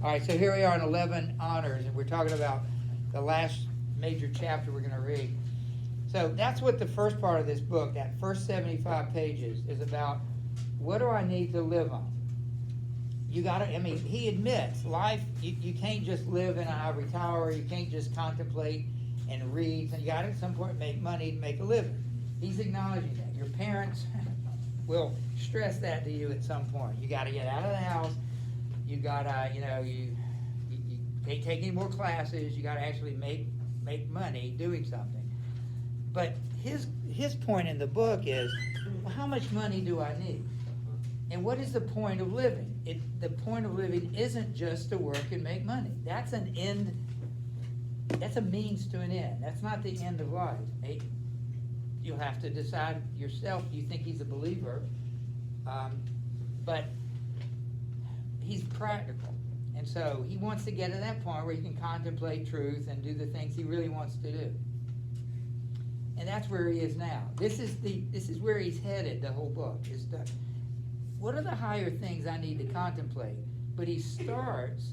All right, so here we are in 11 honors, and we're talking about the last major chapter we're going to read. So that's what the first part of this book, that first 75 pages, is about. What do I need to live on? You got to, I mean, he admits life, you can't just live in an ivory tower, you can't just contemplate and read, you got to at some point make money to make a living. He's acknowledging that. Your parents will stress that to you at some point. You got to get out of the house. You got to, you can't take any more classes. You got to actually make money doing something. But his point in the book is, well, how much money do I need? And what is the point of living? The point of living isn't just to work and make money. That's an end. That's a means to an end. That's not the end of life. You'll have to decide yourself. You think he's a believer, but he's practical. And so he wants to get to that point where he can contemplate truth and do the things he really wants to do. And that's where he is now. This is where he's headed, the whole book. What are the higher things I need to contemplate? But he starts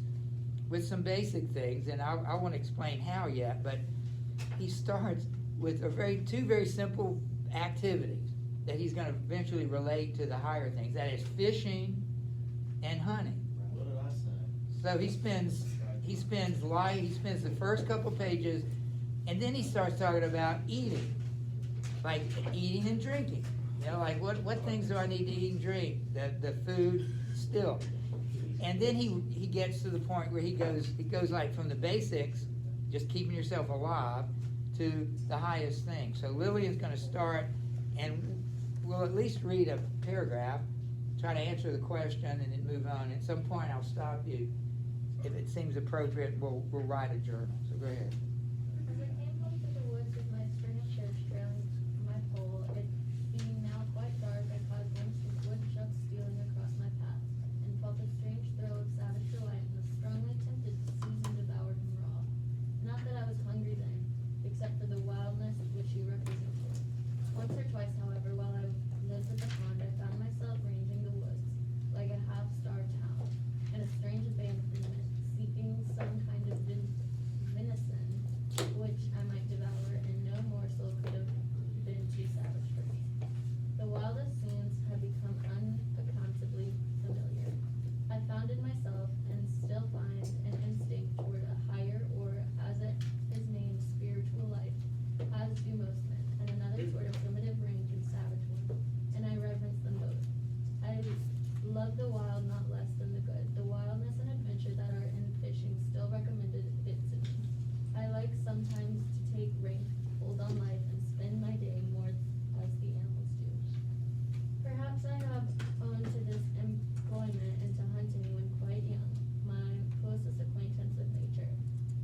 with some basic things, and I won't explain how yet, but he starts with two very simple activities that he's going to eventually relate to the higher things. That is fishing and hunting. What did I say? So he spends the first couple pages, and then he starts talking about eating, like eating and drinking. Like what things do I need to eat and drink? The food still. And then he gets to the point where he goes like from the basics, just keeping yourself alive, to the highest thing. So Lillian's going to start, and we'll at least read a paragraph, try to answer the question, and then move on. At some point I'll stop you. If it seems appropriate, we'll write a journal. So go ahead. As I came home through the woods with my string of church trailing my pole, it being now quite dark, I caught a glimpse of woodchucks stealing across my path, and felt a strange thrill of savage delight, and was strongly tempted to seize and devour him raw. Not that I was hungry then, except for the wildness which he represented. Once or twice, however, while I lived at the pond, I found myself ranging the woods, like a half-starved hound, in a strange abandonment, seeking some kind of venison, which I might devour, and no morsel could have been too savage for me. The wildest scenes had become unaccountably familiar. I found in myself, and still find, an instinct toward a higher, or, as it is named, spiritual life, as do most men, and another sort of primitive range and savage one, and I reverence them both. I love the wild not less than the good. The wildness and adventure that are in fishing still recommended it to me. I like sometimes to take rank hold on life and spend my day more as the animals do. Perhaps I have owned to this employment and to hunting when quite young, my closest acquaintance with nature.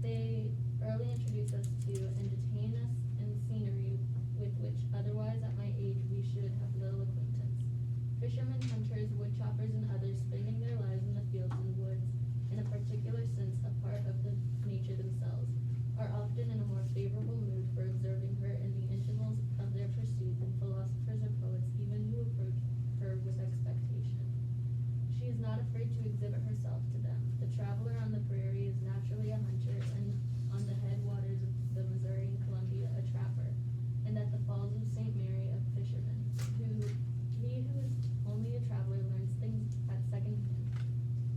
They early introduce us to and detain us in scenery with which otherwise at my age we should have little acquaintance. Fishermen, hunters, woodchoppers, and others spending their lives in the fields and woods, in a particular sense a part of the nature themselves, are often in a more favorable mood for observing her in the intervals of their pursuit than philosophers or poets even who approach her with expectation. She is not afraid to exhibit herself to them. The traveler on the prairie is naturally a hunter, and on the headwaters of the Missouri and Columbia a trapper, and at the falls of St. Mary a fisherman. He who is only a traveler learns things at second hand,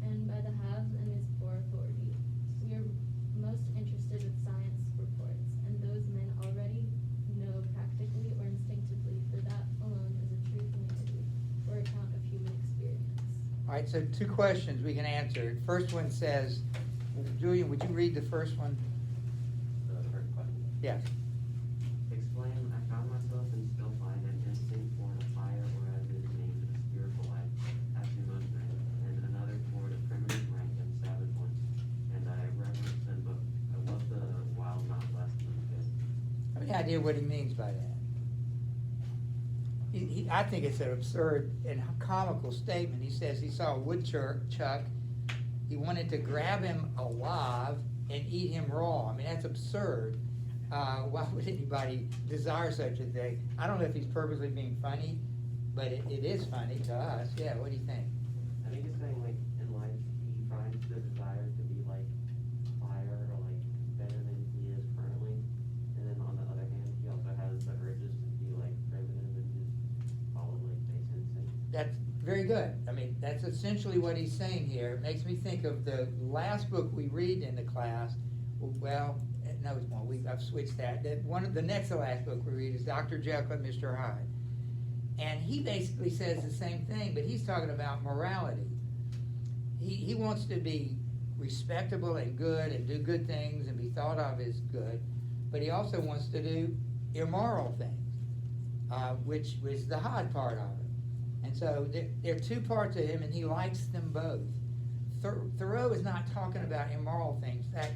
and by the haves and is for authority. We are most interested in science reports, and those men already know practically or instinctively, for that alone is a true humanity, or account of human experience. All right, so two questions we can answer. First one says, Julian, would you read the first one? The first question. Yes. Explain, I found myself and still find an instinct for a fire, or as it is named, a spiritual life, as do most men, and another toward a primitive rank and savage one, and I reverence them both. I love the wild not less than the good. I have any idea what he means by that. I think it's an absurd and comical statement. He says he saw a woodchuck. He wanted to grab him alive and eat him raw. I mean, that's absurd. Why would anybody desire such a thing? I don't know if he's purposely being funny, but it is funny to us. Yeah, what do you think? I think it's saying, like, in life, he finds the desire to that's very good. I mean, that's essentially what he's saying here. It makes me think of the last book we read in the class. Well, no, it's one. I've switched that. The next to last book we read is Dr. Jekyll and Mr. Hyde. And he basically says the same thing, but he's talking about morality. He wants to be respectable and good and do good things and be thought of as good, but he also wants to do immoral things, which was the Hyde part of it. And so there are two parts of him, and he likes them both. Thoreau is not talking about immoral things. In fact,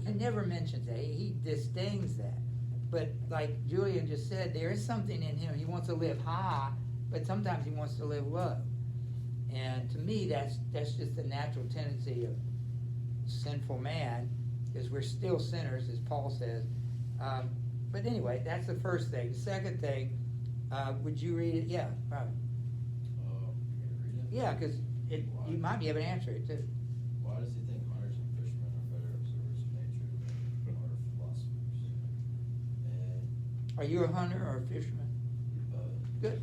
he never mentions that. He disdains that. But like Julian just said, there is something in him. He wants to live high, but sometimes he wants to live low. And to me, that's just the natural tendency of sinful man, because we're still sinners, as Paul says. But anyway, that's the first thing. The second thing, would you read it? Yeah, probably. You gonna read it? Yeah, because you might be able to answer it too. Why does he think hunters and fishermen are better observers of nature than are philosophers? And Are you a hunter or a fisherman? Good.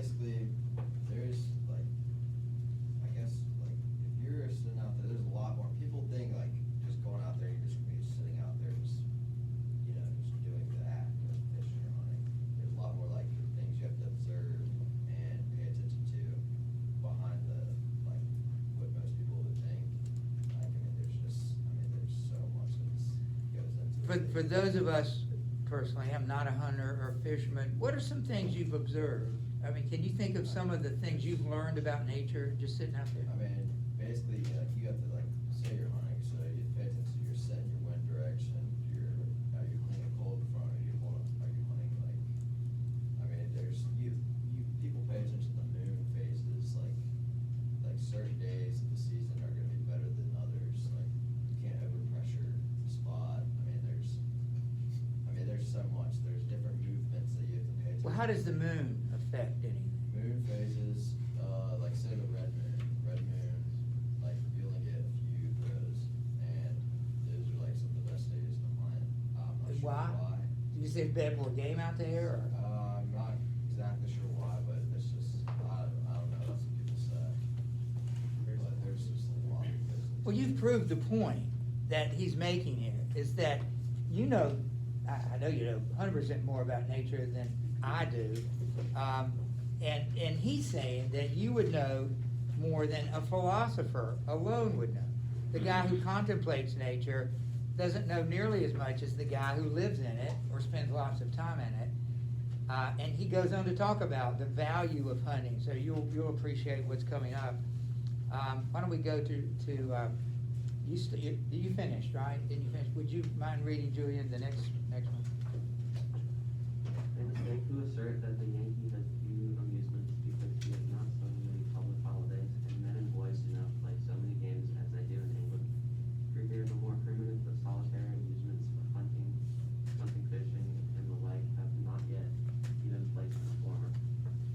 basically, there's like, I guess, like, if you're sitting out there, there's a lot more, people think like, just going out there, you're just gonna be sitting out there, just, just doing the act of fishing or hunting. There's a lot more like things you have to observe and pay attention to behind the, like, what most people would think. Like, there's so much that goes into it. For those of us personally, I'm not a hunter or a fisherman. What are some things you've observed? I mean, can you think of some of the things you've learned about nature just sitting out there? I mean, basically, you have to, like, say you're hunting, so you pay attention to your scent, your wind direction, are you hunting a cold front, are you hunting, like, I mean, people pay attention to moon phases, like certain days of the season are gonna be better than others, like, you can't overpressure the spot, there's so much, there's different movements that you have to pay attention to. Well, how does the moon affect anything? Moon phases, like say the red moon, like revealing it a few rows, and those are like some of the best days to hunt. I'm not sure Why? why. You say there's more game out there, or? I'm not exactly sure why, but it's just, I don't know, that's what people say. But there's just a lot of business. Well, you've proved the point that he's making here, is that I know you know 100% more about nature than I do, and he's saying that you would know more than a philosopher alone would know. The guy who contemplates nature doesn't know nearly as much as the guy who lives in it or spends lots of time in it. And he goes on to talk about the value of hunting, so you'll appreciate what's coming up. Why don't we go to you finished, right? Didn't you finish? Would you mind reading, Julian, the next one? They mistake who assert that the Yankee has few amusements because he has not so many public holidays, and men and boys do not play so many games as they do in England. For here the more primitive but solitary amusements of hunting, fishing, and the like have not yet even placed in the former.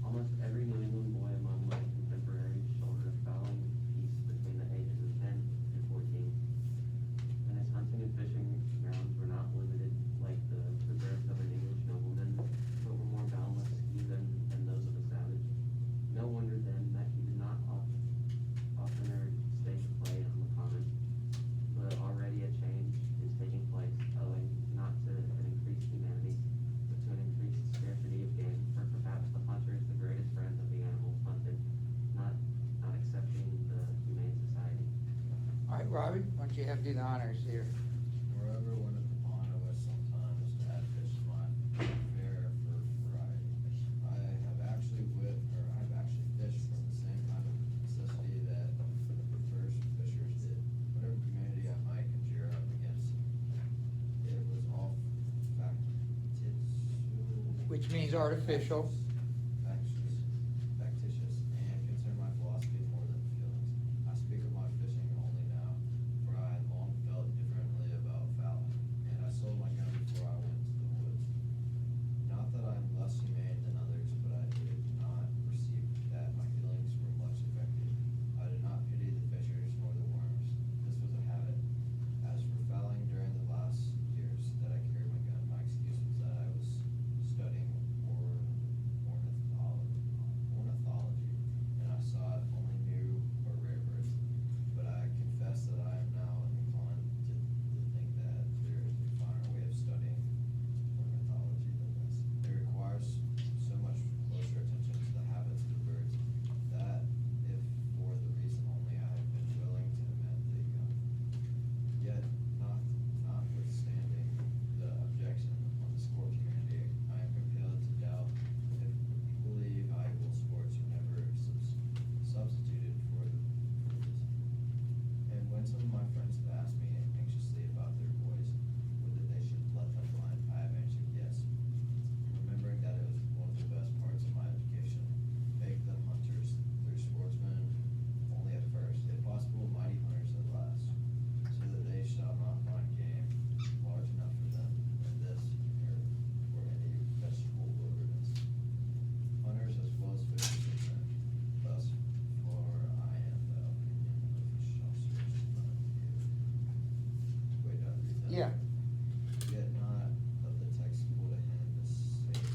Almost every New England boy among my contemporaries shouldered a fowling piece between the ages of 10 and 14. And his hunting and fishing grounds were not limited like the preserves of an English nobleman, but were more boundless even than those of a savage. No wonder then that he did not oftener stay to play on the common, but already a change is taking place, owing not to an increased humanity, but to an increased scarcity of game, for perhaps the hunter is the greatest friend of the animals hunted, not excepting the Humane Society. All right, Robbie, why don't you do the honors here? Wherever when at the pond, I was sometimes to add fish to my fare for variety. I have actually fished from the same kind of necessity that the first fishers did. Whatever community I might conjure up against, it was all factitious. Which means artificial. Factitious, and concern my philosophy more than feelings. I speak of my fishing only now, for I had long felt differently about fowling, and I sold my gun before I went to the woods. Not that I am less humane than others, but I did not perceive that my feelings were much affected. I did not pity the fishers nor the worms. This was a habit. As for fowling during the last years that I carried my gun, my excuse was that I was studying or Yeah. Yet not of the text pulled ahead the same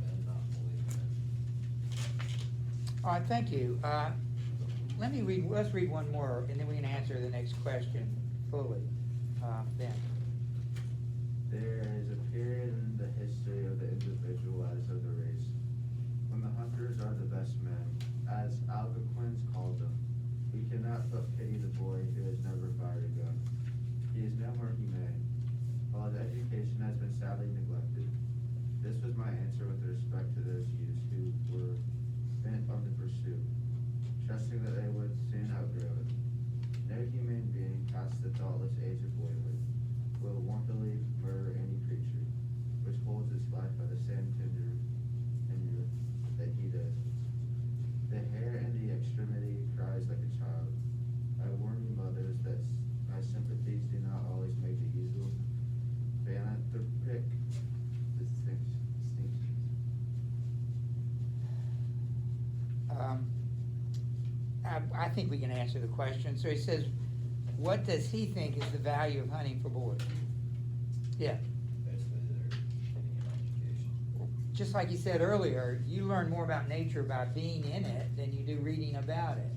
Ben not fully Ben. All right, thank you. Let's read one more, and then we can answer the next question fully. Ben. There is a period in the history of the individual as of the race, when the hunters are the best men, as Algonquins called them. We cannot but pity the boy who has never fired a gun. He is no more humane, while his education has been sadly neglected. This was my answer with respect to those youths who were bent on the pursuit, trusting that they would soon outgrow it. No humane being past the thoughtless age of boyhood will wantonly murder any creature which holds its life by the same tender injury that he does. The hair in the extremity cries like a child. I warn you, mothers, that my sympathies do not always make the usual philanthropic distinctions. I think we can answer the question. So he says, what does he think is the value of hunting for boys? Yeah. Basically, they're getting an education. Just like you said earlier, you learn more about nature by being in it than you do reading about it.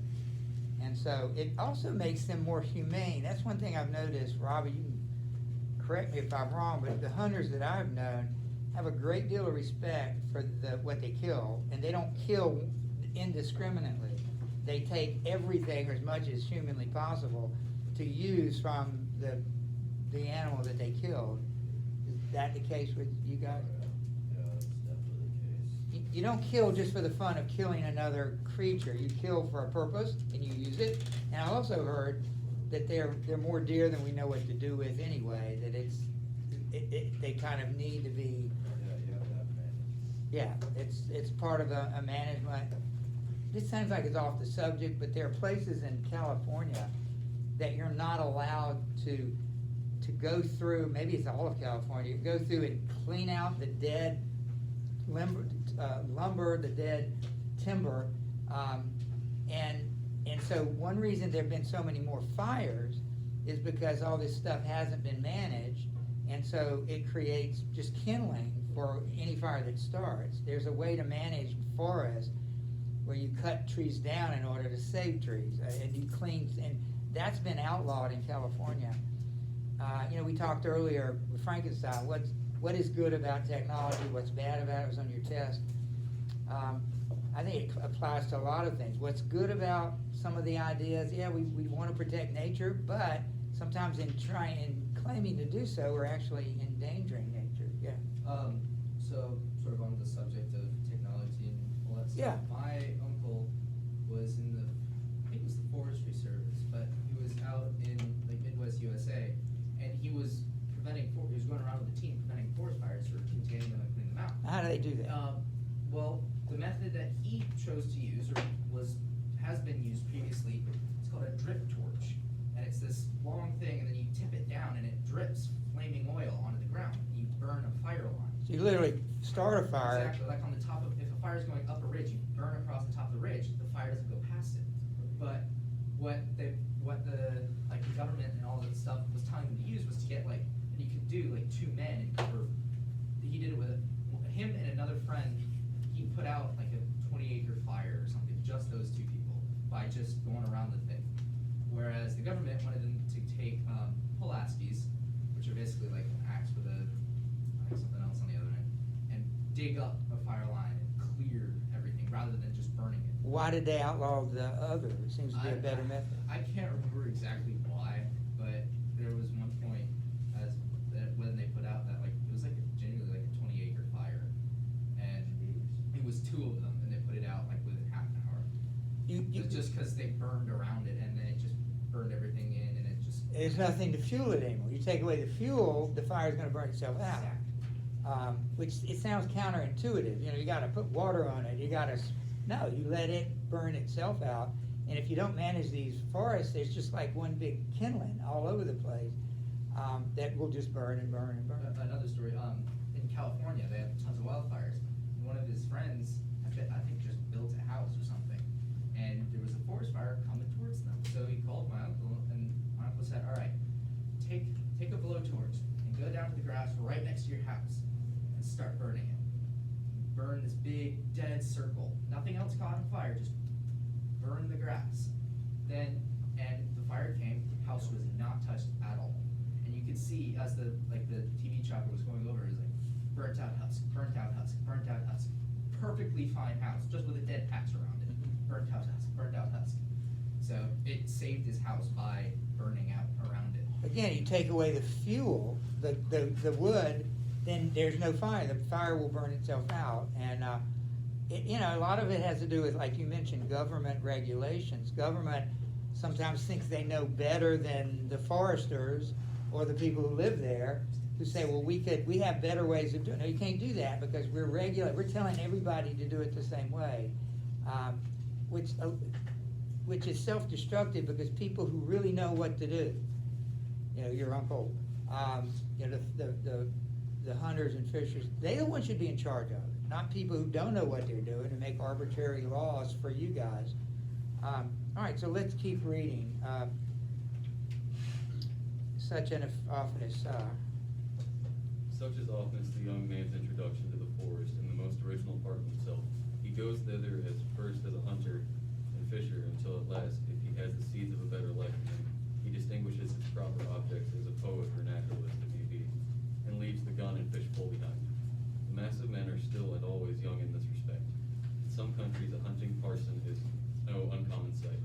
And so it also makes them more humane. That's one thing I've noticed, Robbie, you can correct me if I'm wrong, but the hunters that I've known have a great deal of respect for what they kill, and they don't kill indiscriminately. They take everything, or as much as humanly possible, to use from the animal that they killed. Is that the case with you guys? Yeah, that's definitely the case. You don't kill just for the fun of killing another creature. You kill for a purpose and you use it. And I also heard that they're more deer than we know what to do with anyway. That they kind of need to be. Yeah, you have to have management. Yeah, it's part of a management. This sounds like it's off the subject, but there are places in California that you're not allowed to go through. Maybe it's all of California. Go through and clean out the dead lumber, the dead timber, and so one reason there have been so many more fires is because all this stuff hasn't been managed, and so it creates just kindling for any fire that starts. There's a way to manage forests where you cut trees down in order to save trees, and you clean, and that's been outlawed in California. We talked earlier with Frankenstein, what is good about technology, what's bad about it was on your test. I think it applies to a lot of things. What's good about some of the ideas, we want to protect nature, but sometimes in claiming to do so, we're actually endangering nature, yeah. So, sort of on the subject of technology and all that stuff. Yeah. My uncle was in I think it was the Forestry Service, but he was out in like Midwest USA, and he was going around with the team preventing forest fires or containing them and cleaning them out. How do they do that? Well, the method that he chose to use, or has been used previously, it's called a drip torch, and it's this long thing, and then you tip it down, and it drips flaming oil onto the ground, and you burn a fire line. So you literally start a fire. Exactly, like on the top of, if a fire's going up a ridge, you burn across the top of the ridge, the fire doesn't go past it. But what the government and all that stuff was telling them to use was to get and you could do 2 men and cover. He did it with him and another friend. He put out a 20-acre fire or something, just those 2 people, by just going around the thing. Whereas the government wanted them to take Pulaskis, which are basically like an axe with something else on the other end, and dig up a fire line and clear everything rather than just burning it. Why did they outlaw the other? It seems to be a better method. I can't remember exactly why, but there was one point when they put out that it was genuinely a 20-acre fire, and it was 2 of them, and they put it out within half an hour. Just because they burned around it, and then it just burned everything in, and it just. There's nothing to fuel it anymore. You take away the fuel, the fire's gonna burn itself out. Exactly. Which it sounds counterintuitive. You gotta put water on it. You let it burn itself out. And if you don't manage these forests, there's just one big kindling all over the place that will just burn and burn and burn. Another story, in California, they have tons of wildfires. One of his friends, I think just built a house or something, and there was a forest fire coming towards them. So he called my uncle, and my uncle said, all right, take a blow circle, nothing else caught on fire, just burned the grass. Then, and the fire came, house was not touched at all. And you could see as the TV chopper was going over, it was like, burnt out husk, burnt out husk, burnt out husk. Perfectly fine house, just with a dead patch around it. Burnt out husk, burnt out husk. So it saved his house by burning out around it. Again, you take away the fuel, the wood, then there's no fire. The fire will burn itself out. And, a lot of it has to do with, like you mentioned, government regulations. Government sometimes thinks they know better than the foresters or the people who live there, who say, well, we have better ways of doing it. No, you can't do that because we're telling everybody to do it the same way, which is self-destructive because people who really know what to do, your uncle, the hunters and fishers, they the ones should be in charge of it, not people who don't know what they're doing and make arbitrary laws for you guys. All right, so let's keep reading. Such an office. Such is often the young man's introduction to the forest and the most original part of himself. He goes thither as first as a hunter and fisher, until at last, if he has the seeds of a better life in him, he distinguishes its proper objects as a poet or naturalist it may be, and leaves the gun and fish pole behind. The mass of men are still and always young in this respect. In some countries, a hunting parson is no uncommon sight.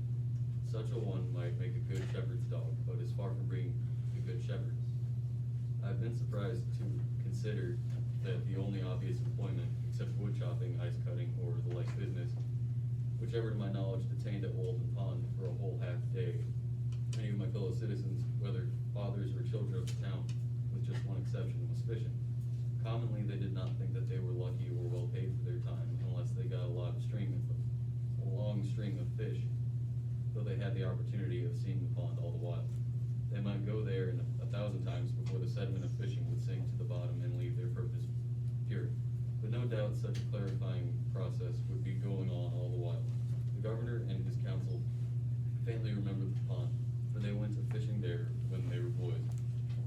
Such a one might make a good shepherd's dog, but is far from being a good shepherd. I've been surprised to consider that the only obvious employment, except wood chopping, ice cutting, or the like business, whichever to my knowledge detained at Walden Pond for a whole half day, many of my fellow citizens, whether fathers or children of the town, with just one exception, was fishing. Commonly, they did not think that they were lucky or well paid for their time unless they got a long string of fish, though they had the opportunity of seeing the pond all the while. They might go there 1,000 times before the sediment of fishing would sink to the bottom and leave their purpose pure. But no doubt such a clarifying process would be going on all the while. The governor and his council faintly remembered the pond, for they went fishing there when they were boys.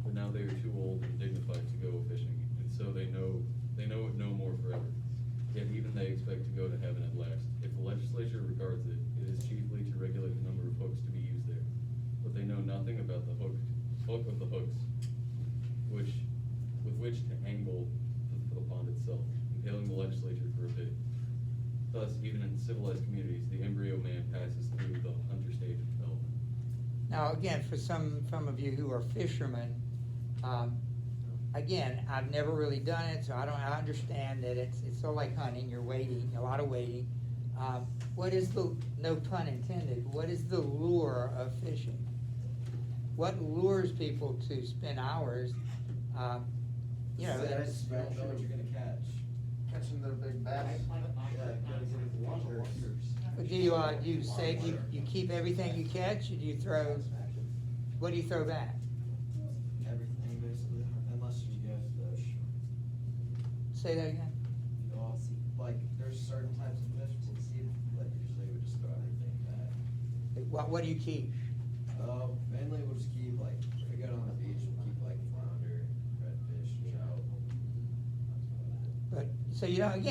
But now they are too old and dignified to go fishing, and so they know it no more forever. Yet even they expect to go to heaven at last. If the legislature regards it, it is chiefly to regulate the number of hooks to be used there. But they know nothing about the hook of the hooks, with which to angle the pond itself, impailing the legislature for a bid. Thus, even in civilized communities, the embryo man passes through the hunter stage of development. Now, again, for some of you who are fishermen, again, I've never really done it, so I understand that it's sort of like hunting. You're waiting, a lot of waiting. What is no pun intended, what is the lure of fishing? What lures people to spend hours, Don't know what you're gonna catch. Catching their big bass. do you save, you keep everything you catch, or do you throw, what do you throw back? Everything basically, unless you guys fish. Say that again? Like, there's certain types of fish we'll keep, like usually we just throw everything back. What do you keep? Mainly we'll just keep, like, if we go down the beach, we'll keep like flounder, redfish, trout. But, so you don't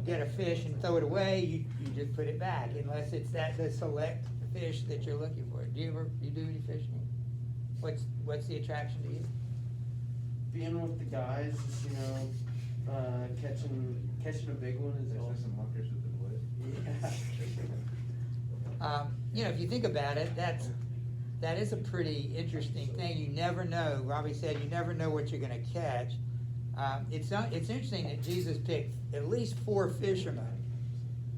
get a fish and throw it away, you just put it back, unless it's the select fish that you're looking for. Do you do any fishing? What's the attraction to you? Being with the guys, catching a big one is There's awesome. some muckers with the wood. If you think about it, that is a pretty interesting thing. You never know. Robbie said you never know what you're going to catch. It's interesting that Jesus picked at least 4 fishermen.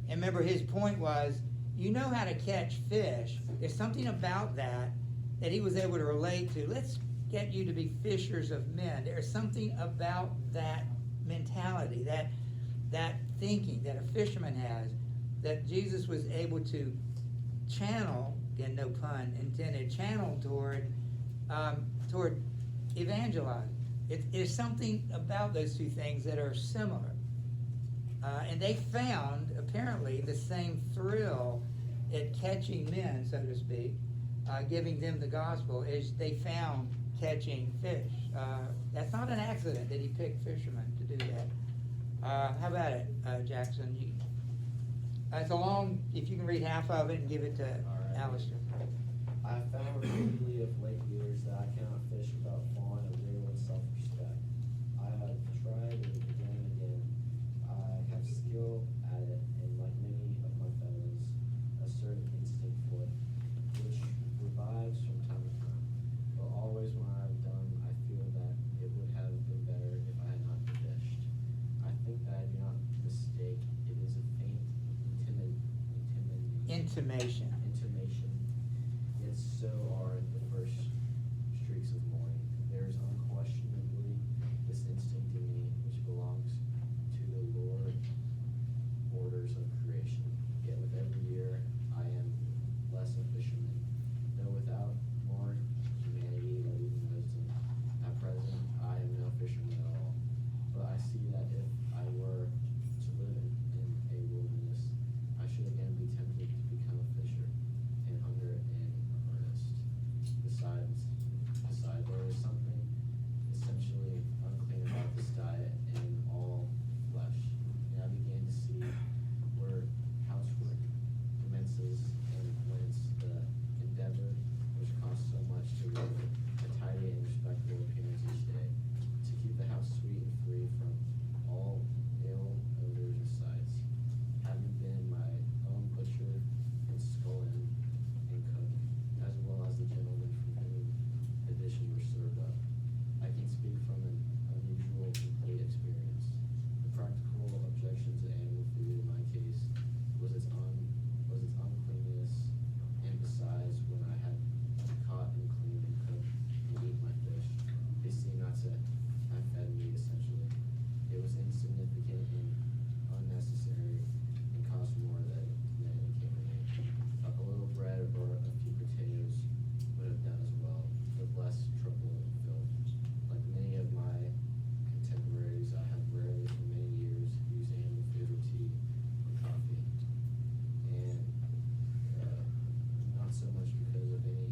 And remember, his point was, you know how to catch fish. There's something about that he was able to relate to. Let's get you to be fishers of men. There's something about that mentality, that thinking that a fisherman has, that Jesus was able to channel, again, no pun intended, channel toward evangelizing. There's something about those two things that are similar. And they found, apparently, the same thrill at catching men, so to speak, giving them the gospel, as they found catching fish. That's not an accident that he picked fishermen to do that. How about it, Jackson? It's a long, if you can read half of it and give it to Alright. Alistair. I found repeatedly of late years that I cannot fish without falling a genuine self-respect. I have tried it again and again. I have skill at it, and like many of my fellows, a certain instinct for it, which revives from time to time. But always when I have done, I feel that it would have been better if I had not fished. I think that I do not mistake. It is a faint, Intimation. intimation, yet so are the first streaks of morning. There is unquestionably this instinct in me which belongs to the lower orders of creation. Yet with every year I am less a fisherman, though without more humanity or even wisdom. At present I am no fisherman at all, but I see that if I were to live in a wilderness, I should again be tempted to become a fisher, in hunger and earnest. Besides, there is something essentially unclean about this diet and all flesh, and I began to see where housework commences and whence the endeavor which costs so much to live a tidy and respectable appearance each day, to keep the house sweet and free from all ill odors and sights. Having been my own butcher and scullion and cook, as well as the gentleman from whom the dishes were served up, I can speak from an unusual complete experience. The practical objection to animal food in my case was its uncleanness, and besides, when I had caught and cleaned and cooked and eaten my fish, they seemed not to have fed me essentially. It was insignificant and unnecessary and cost more than it came to me. A little bread or a few potatoes would have done as well, with less trouble and filth. Like many of my contemporaries, I have rarely for many years used animal food or tea or coffee. And not so much because of any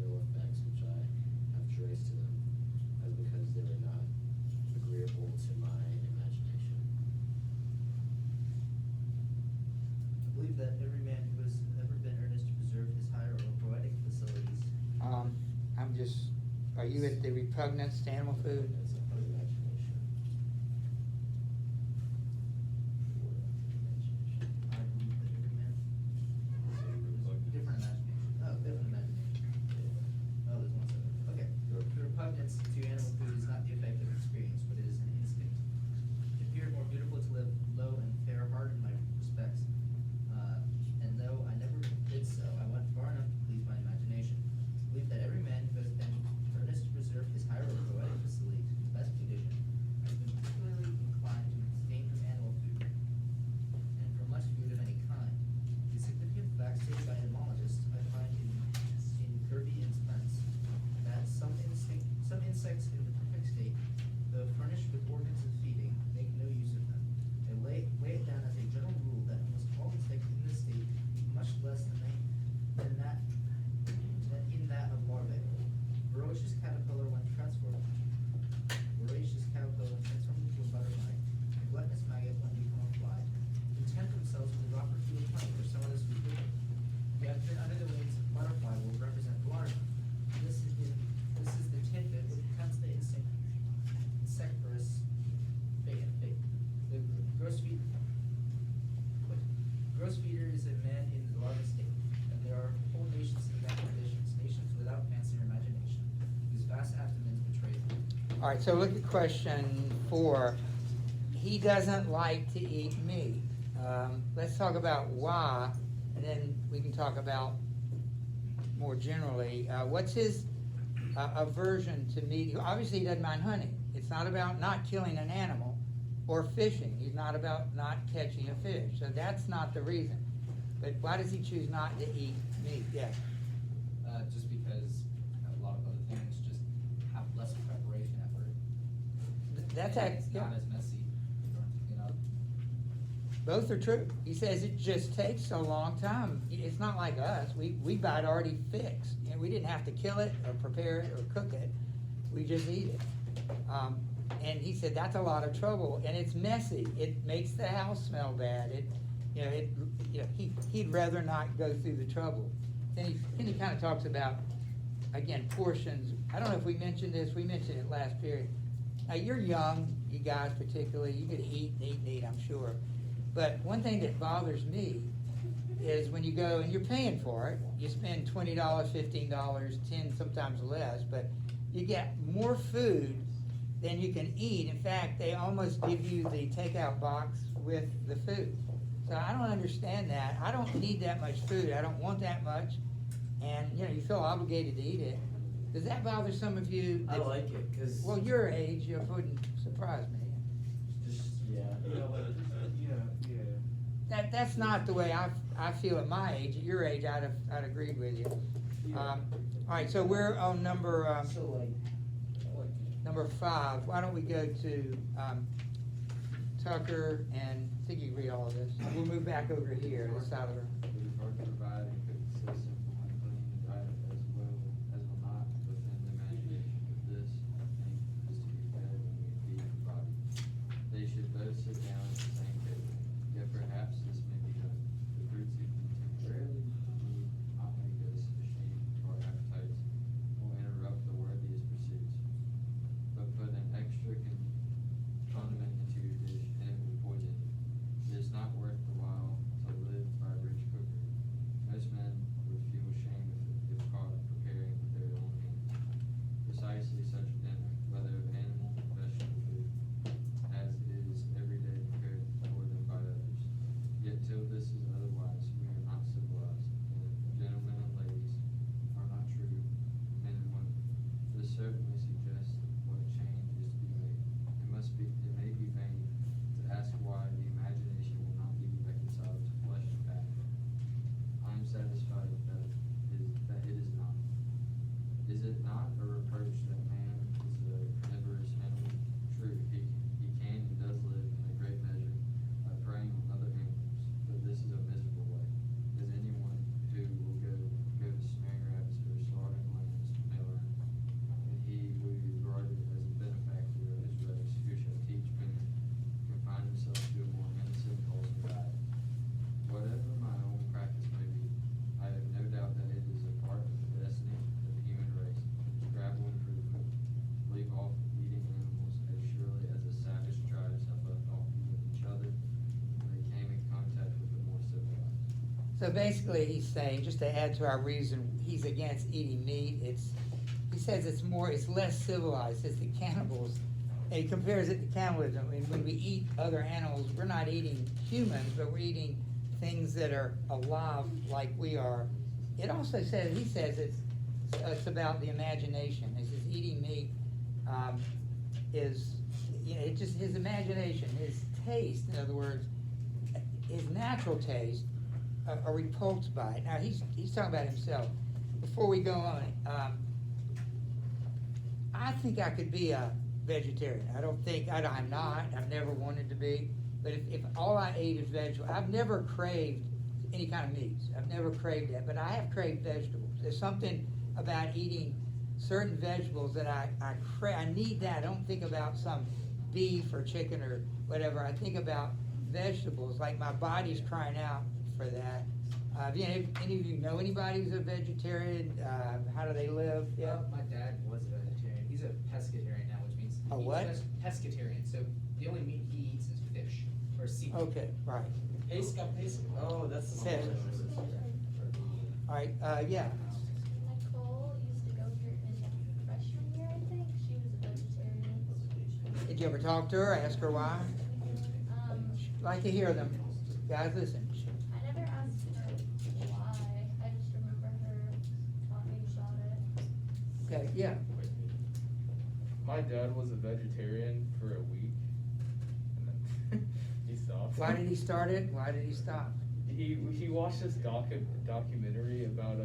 ill effects which I have traced to them, as because they were not agreeable to my imagination. I believe that every man who has ever been earnest to preserve his higher or poetic facilities. Are you at the repugnance to animal food? That's a fun imagination. I believe that every man different imagination. Oh, different imagination. Oh, there's one second. Okay. The repugnance to animal food is not the effect of experience, but it is an instinct. It appeared more beautiful to live low and fair hearted in my respects. And though I never did so, I went far enough to please my imagination. I believe that every man who has been earnest to preserve his higher or poetic facilities in the best condition has been particularly inclined to abstain from animal food and from much food of any kind. The significant fact stated by entomologists I find in Kirby and Spence that some insects in the perfect state, though furnished with organs of feeding, make no use of them. They lay it down as a general rule that almost all insects in this state eat much less than in that of larvae. Voracious caterpillar when transformed into a butterfly, and gluttonous maggot when become a fly, content themselves with a drop or two of honey or some other sweet liquid. Yet under the wings of the butterfly will represent the larva. This is the tidbit which becomes the insectivorous fate. The gross feeder is a man in the larva state, and there are whole nations in that condition, nations without fancy or imagination, whose vast abdomens betray them. All right, so look at question 4. He doesn't like to eat meat. Let's talk about why, and then we can talk about more generally. What's his aversion to meat? Obviously, he doesn't mind hunting. It's not about not killing an animal or fishing. He's not about not catching a fish. So that's not the reason. But why does he choose not to eat meat? Yeah. Just because a lot of other things just have less preparation effort. That's And it's yeah. not as messy, you know. Both are true. He says it just takes a long time. It's not like us. We buy it already fixed. You know, we didn't have to kill it or prepare it or cook it. We just eat it. And he said, that's a lot of trouble, and it's messy, it makes the house smell bad, he'd rather not go through the trouble. Then he kinda talks about, again, portions, I don't know if we mentioned this, we mentioned it last period. Now, you're young, you guys particularly, you could eat and eat and eat, I'm sure. But one thing that bothers me is when you go and you're paying for it, you spend $20, $15, $10, sometimes less, but you get more food than you can eat. In fact, they almost give you the takeout box with the food. So I don't understand that. I don't need that much food. I don't want that much. And, you feel obligated to eat it. Does that bother some of you? I like it, cause. Well, your age, it wouldn't surprise me. Just, yeah. That's not the way I feel at my age. At your age, I'd agree with you. All right, so we're on number 5. Why don't we go to Tucker, and I think you can read all of this. We'll move back over here, this side of the room. It is hard to provide a consistent and clean diet as well as will not within the imagination of this, I think, is to be fed when we feed the body. They should both sit down at the same table, yet perhaps this may be done. The fruits you can temporarily need not make us ashamed to our appetites or interrupt the worthiest pursuits, but put an extra condiment into your dish and it will poison you. It is not worth the while to live by rich cookery. Most men would feel shame if caught preparing with their own hands. Precisely such a dinner, whether of animal, vegetable food, as it is every day prepared for them by others. Yet till this is otherwise, we are not civilized, and gentlemen and ladies are not true men and women. This certainly suggests what change is to be made. It may be vain to ask why the imagination will not be reconciled to flesh and fat. I am satisfied that it is not. Is it not a reproach that man is a carnivorous animal? True, he can and does live in a great measure by preying on other animals, but this is a miserable way. As anyone who will go to snaring rabbits or slaughtering lambs may learn, and he will be regarded as a benefactor of his race who shall teach men to confine himself to a more innocent, wholesome diet. Whatever my own practice may be, I have no doubt that it is a part of the destiny of the human race to travel in improvement, leave off eating animals as surely as the savage tribes have left off eating each other when they came in contact with the more civilized. So basically, he's saying, just to add to our reason, he's against eating meat. He says it's less civilized. It's the cannibals. And he compares it to cannibalism. I mean, when we eat other animals, we're not eating humans, but we're eating things that are alive like we are. It also says, he says it's about the imagination. He says eating meat is, it just, his imagination, his taste, in other words, his natural taste are repulsed by it. Now, he's talking about himself. Before we go on, I think I could be a vegetarian. I'm not, I've never wanted to be, but if all I ate is vegetable, I've never craved any kind of meats. I've never craved that, but I have craved vegetables. There's something about eating certain vegetables that I need that. I don't think about some beef or chicken or whatever. I think about vegetables, like my body's crying out for that. Any of you know anybody who's a vegetarian? How do they live? Yeah. My dad was a vegetarian. He's a pescatarian now, which means A what? Pescatarian. So the only meat he eats is fish or seafood. Okay, right. Oh, that's the Okay. same. All right, yeah. Nicole used to go here in freshman year, I think. She was a vegetarian. Did you ever talk to her, ask her why? Like to hear them. Guys, listen. I never asked her why. I just remember her talking about it. Okay, yeah. My dad was a vegetarian for a week, and then he stopped. Why did he start it? Why did he stop? He watched this documentary about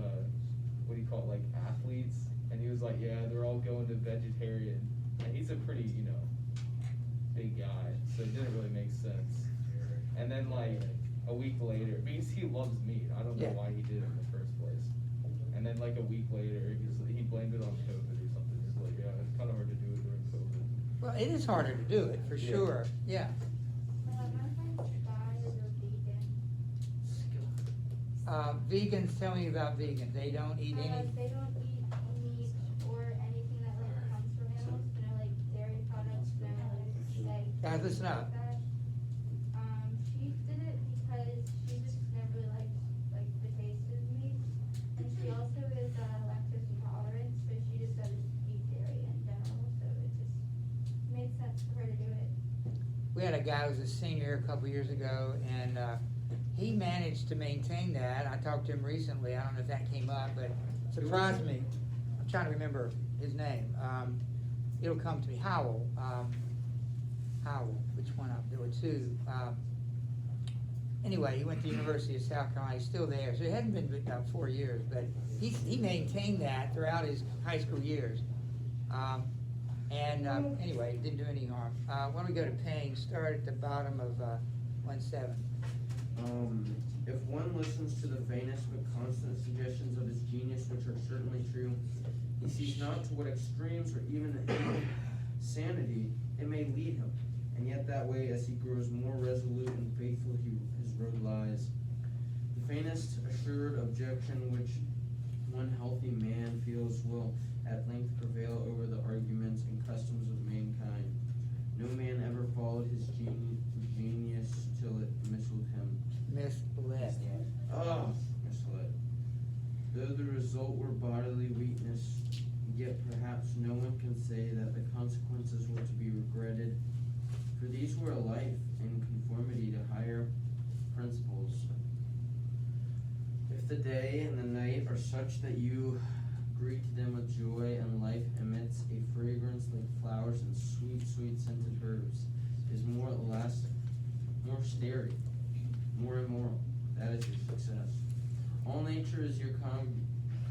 what do you call it, like athletes, and he was like, yeah, they're all going to vegetarian, and he's a pretty big guy, so it didn't really make sense. And then like a week later, because he loves meat, I don't know Yeah. why he did it in the first place. And then like a week later, he blamed it on COVID or something. He's like, yeah, it's kind of hard to do it during COVID. Well, it is harder to do it, for Yeah. sure, yeah. My friend Sky is a vegan. Vegans, tell me about vegans, they don't eat any, They don't eat meat or anything that like comes from animals, you know, like dairy products, no, like eggs. guys, listen up. Like that. She did it because she just never liked like the taste of meat, and she also is lactose intolerant, so she just doesn't eat dairy in general. So it just made sense for her to do it. We had a guy who was a senior a couple years ago, and he managed to maintain that. I talked to him recently, I don't know if that came up, but it surprised me. I'm trying to remember his name. It'll come to me, Howell, which one up, there were two. Anyway, he went to the University of South Carolina, he's still there, so he hadn't been about 4 years, but he maintained that throughout his high school years. Anyway, it didn't do any harm. Why don't we go to Payne, start at the bottom of 1-7. If one listens to the faintest but constant suggestions of his genius, which are certainly true, he sees not to what extremes or even insanity it may lead him. And yet that way, as he grows more resolute and faithful, his road lies. The faintest assured objection which one healthy man feels will at length prevail over the arguments and customs of mankind. No man ever followed his genius till it misled him. Misled. Misled. Though the result were bodily weakness, yet perhaps no one can say that the consequences were to be regretted, for these were a life in conformity to higher principles. If the day and the night are such that you greet them with joy, and life emits a fragrance like flowers and sweet, sweet scented herbs, is more elastic, more starry, more immoral. That is your success. All nature is your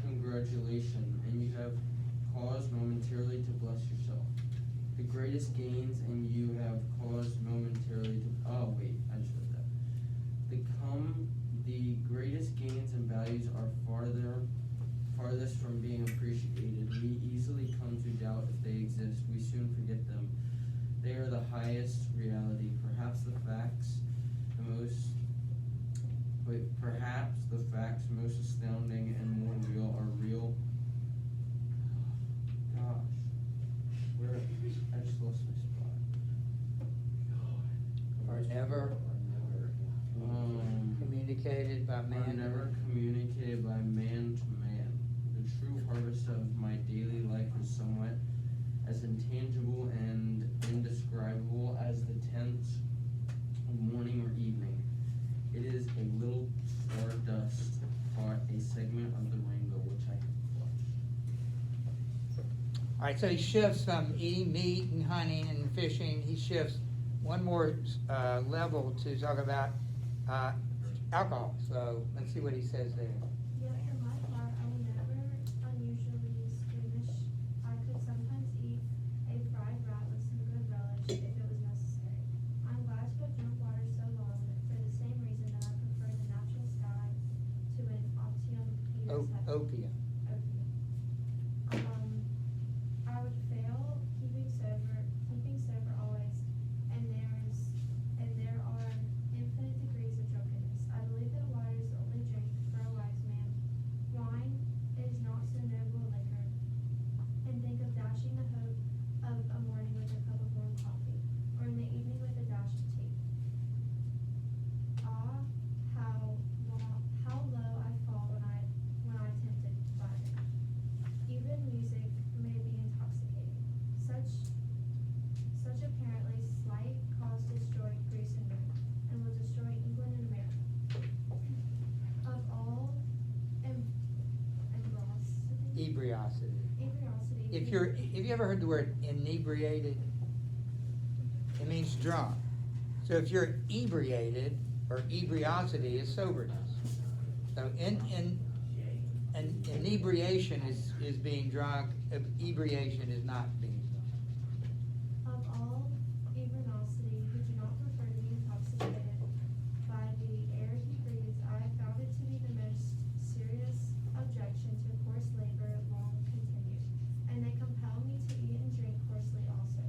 congratulation, and you have cause momentarily to bless yourself. The greatest gains, and you have cause momentarily to. Oh wait, I just read that. The greatest gains and values are farthest from being appreciated. We easily come to doubt if they exist. We soon forget them. They are the highest reality. Perhaps the facts most astounding and more real are real. Gosh, where I just lost my spot. Are never communicated by Are man. never communicated by man to man. The true harvest of my daily life is somewhat as intangible and indescribable as the tints of morning or evening. It is a little stardust, a segment of the rainbow which I have watched. All right, so he shifts from eating meat and hunting and fishing, he shifts one more level to talk about alcohol. So let's see what he says there. Yet for my part, I will never unusually squeamish. I could sometimes eat a fried rat with some good relish if it was necessary. I'm glad to have drunk water so long for the same reason that I prefer the natural sky to an opium eater's heaven. Opium. I would fail keeping sober always, and there are infinite degrees of drunkenness. I believe that water is the only drink for a wise man. Wine is not so noble a liquor, and think of dashing the hope of a morning with a cup of warm coffee, or in the evening with a dash of tea. Ah, how low I fall when I tempted by it. Even music may be intoxicating. Such apparently slight cause destroyed Greece and Rome, and will destroy England and America. Of all Ebriosity. ebriosity. Have you ever heard the word inebriated? It means drunk. So if you're inebriated, or ebriosity is soberness. So inebriation is being drunk, ebriation is not being drunk. Of all ebriosity who do not prefer to be intoxicated by the air he breathes, I have found it to be the most serious objection to coarse labor long continued, and they compel me to eat and drink coarsely also.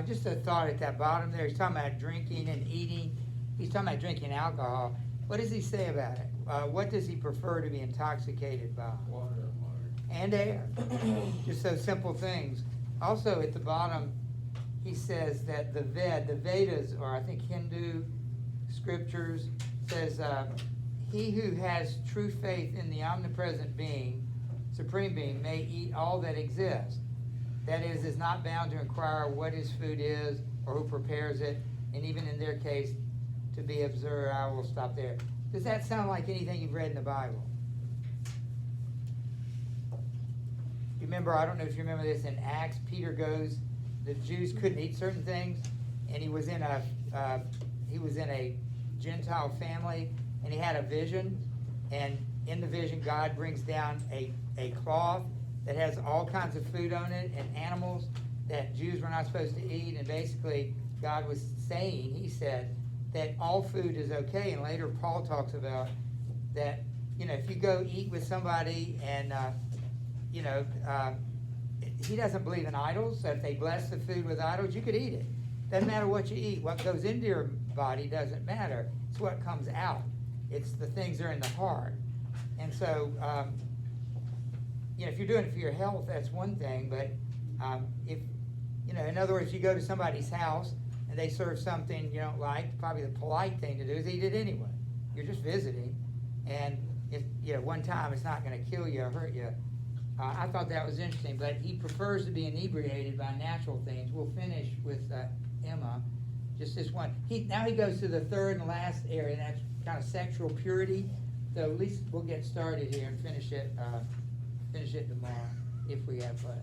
just a thought at that bottom there, he's talking about drinking and eating, he's talking about drinking alcohol. What does he say about it? What does he prefer to be intoxicated by? Water. And air. Just those simple things. Also at the bottom, he says that the Vedas, or I think Hindu scriptures, says, he who has true faith in the omnipresent being, supreme being, may eat all that exists. That is not bound to inquire what his food is or who prepares it, and even in their case, to be observed. I will stop there. Does that sound like anything you've read in the Bible? You remember, I don't know if you remember this, in Acts, Peter goes, the Jews couldn't eat certain things, and he was in a Gentile family, and he had a vision, and in the vision, God brings down a cloth that has all kinds of food on it, and animals that Jews were not supposed to eat, and basically, God was saying, he said, that all food is okay, and later Paul talks about that, if you go eat with somebody and, he doesn't believe in idols, so if they bless the food with idols, you could eat it. Doesn't matter what you eat. What goes into your body doesn't matter. It's what comes out. It's the things that are in the heart. And so, if you're doing it for your health, that's one thing, but if, in other words, you go to somebody's house and they serve something you don't like, probably the polite thing to do is eat it anyway. You're just visiting, and one time it's not going to kill you or hurt you. I thought that was interesting, but he prefers to be inebriated by natural things. We'll finish with Emma, just this one. Now he goes to the third and last area, and that's kind of sexual purity. So at least we'll get started here and finish it tomorrow, if we have class.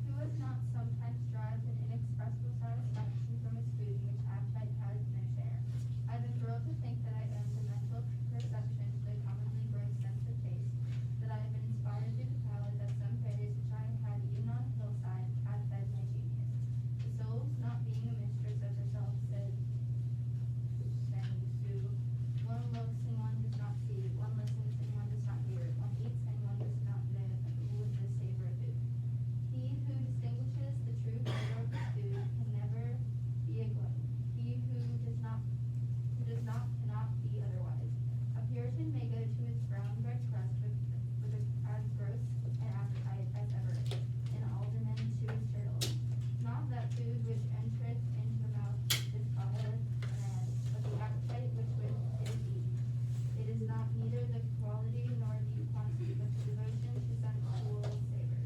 Who has not sometimes derived an inexpressible satisfaction from his food in which appetite has no share? I've been thrilled to think that I own the mental perception to the commonly gross sense of taste, that I have been inspired through the palate that some fairies which I had eaten on a hillside had fed my genius. The soul, not being a mistress of herself, said, sang Sue, one looks and one does not see, one listens and one does not hear, one eats and one does not live with the savor of food. He who distinguishes the true flavor of his food can never be a glutton. He who does not cannot be otherwise. A Puritan may go to his brown bread crust with as gross an appetite as ever, an alderman to his turtle. Not that food which entereth into the mouth defileth a man, but the appetite which with it is eaten. It is not neither the quality nor the quantity, but the devotion to sensual savors.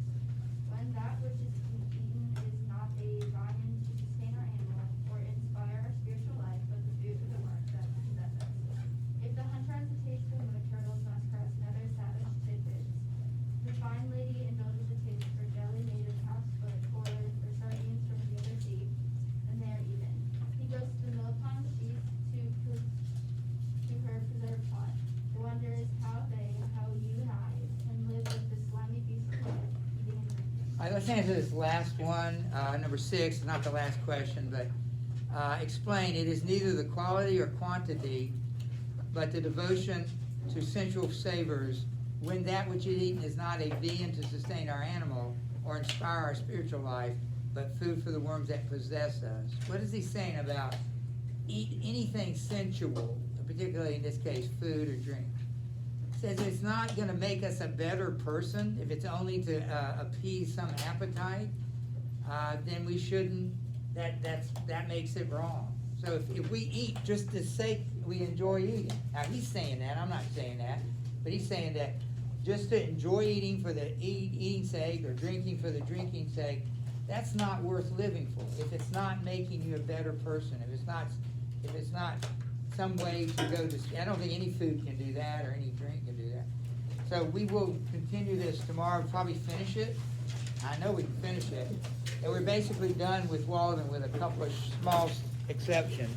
When that which is eaten is not a viand to sustain our animal, or inspire our spiritual life, but the food of the worms that possess us. If the hunter has a taste for mood, turtles must caress nether savage tidbits. The fine lady indulges a taste for jelly made of calf's foot, or for sardines from the other sea, and they are even. He goes to the mill pond sheath to her preserved pot. The wonder is how you and I, can live with the slimy beast of life, eating and drinking. All right, let's answer this last one, number 6, not the last question, but explain. It is neither the quality or quantity, but the devotion to sensual savors, when that which is eaten is not a viand to sustain our animal or inspire our spiritual life, but food for the worms that possess us. What is he saying about eat anything sensual, particularly in this case, food or drink? Says it's not going to make us a better person if it's only to appease some appetite. Then we shouldn't. That makes it wrong. So if we eat just to sake we enjoy eating. Now he's saying that. I'm not saying that, but he's saying that just to enjoy eating for the eating sake or drinking for the drinking sake, that's not worth living for. If it's not making you a better person, if it's not some way to go to, I don't think any food can do that or any drink can do that. So we will continue this tomorrow, probably finish it. I know we can finish it. And we're basically done with Walden with a couple of small exceptions.